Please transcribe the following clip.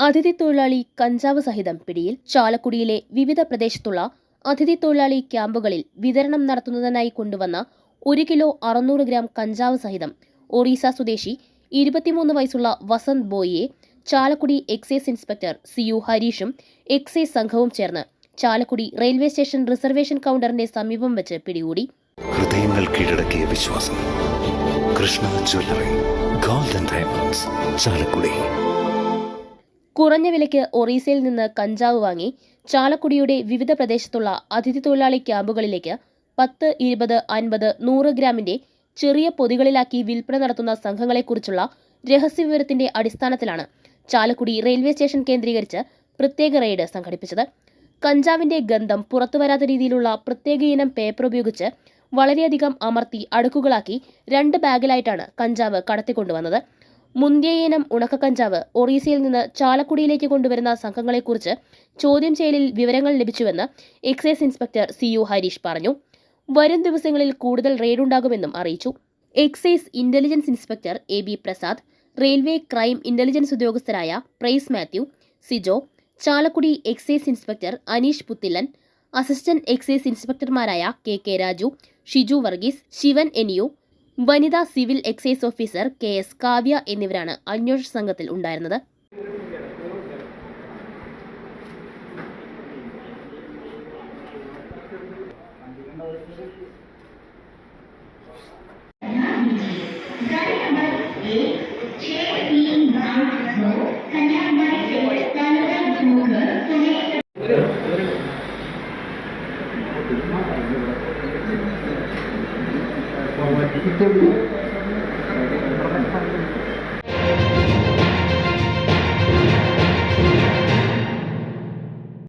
അതിഥി തൊഴിലാളി കഞ്ചാവ് സഹിതം പിടിയിൽ. ചാലക്കുടിയിലെ വിവിധ പ്രദേശത്തുള്ള അതിഥി തൊഴിലാളി ക്യാമ്പുകളിൽ വിതരണം നടത്തുന്നതിനായി കൊണ്ടുവന്ന 1 കിലോ 600 ഗ്രാം കഞ്ചാവ് സഹിതം ഒറീസ സ്വദേശി 23 വയസ്സുള്ള വസന്ത് ബോയിയെ ചാലക്കുടി എക്സൈസ് ഇൻസ്പെക്ടർ CU ഹരീഷും എക്സൈസ് സംഘവും ചേർന്ന് ചാലക്കുടി റെയിൽവേ സ്റ്റേഷൻ റിസർവേഷൻ കൗണ്ടറിന്റെ സമീപം വെച്ച് പിടികൂടി. ഹൃദയങ്ങൾ കീഴടക്കിയ വിശ്വാസം. Krishna jewellery, golden diamonds, Chalakudy. കുറഞ്ഞ വിലയ്ക്ക് ഒറീസയിൽ നിന്ന് കഞ്ചാവ് വാങ്ങി ചാലക്കുടിയുടെ വിവിധ പ്രദേശത്തുള്ള അതിഥി തൊഴിലാളി ക്യാമ്പുകളിലേക്ക് 10, 20, 50, 100 ഗ്രാമിന്റെ ചെറിയ പൊതികളിലാക്കി വിൽപ്പന നടത്തുന്ന സംഘങ്ങളെക്കുറിച്ചുള്ള രഹസ്യവിവരത്തിന്റെ അടിസ്ഥാനത്തിലാണ് ചാലക്കുടി റെയിൽവേ സ്റ്റേഷൻ കേന്ദ്രീകരിച്ച് പ്രത്യേക റെയ്ഡ് സംഘടിപ്പിച്ചത്. കഞ്ചാവിന്റെ ഗന്ധം പുറത്തുവരാത്ത രീതിയിലുള്ള പ്രത്യേക ഇനം പേപ്പർ ഉപയോഗിച്ച് വളരെയധികം അമർത്തി അടുക്കുകളാക്കി 2 ബാഗിലായിട്ടാണ് കഞ്ചാവ് കടത്തിക്കൊണ്ടുവന്നത്. മുന്തിയ ഇനം ഉണക്ക കഞ്ചാവ് ഒറീസയിൽ നിന്ന് ചാലക്കുടിയിലേക്ക് കൊണ്ടുവരുന്ന സംഘങ്ങളെക്കുറിച്ച് ചോദ്യം ചെയ്യലിൽ വിവരങ്ങൾ ലഭിച്ചുവെന്ന് എക്സൈസ് ഇൻസ്പെക്ടർ CU ഹരീഷ് പറഞ്ഞു. വരും ദിവസങ്ങളിൽ കൂടുതൽ റെയ്ഡുണ്ടാകുമെന്നും അറിയിച്ചു. Excise intelligence inspector AB Prasad, railway crime intelligence ഉദ്യോഗസ്ഥരായ Price Mathew, Sijo, Chalakudy excise inspector Aneesh Puthillan, assistant excise ഇൻസ്പെക്ടർമാരായ KK രാജു, ഷിജു വർഗീസ്, ശിവൻ എനിയു, വനിതാ civil excise officer KS Kavya എന്നിവരാണ് അന്വേഷണ സംഘത്തിൽ ഉണ്ടായിരുന്നത്.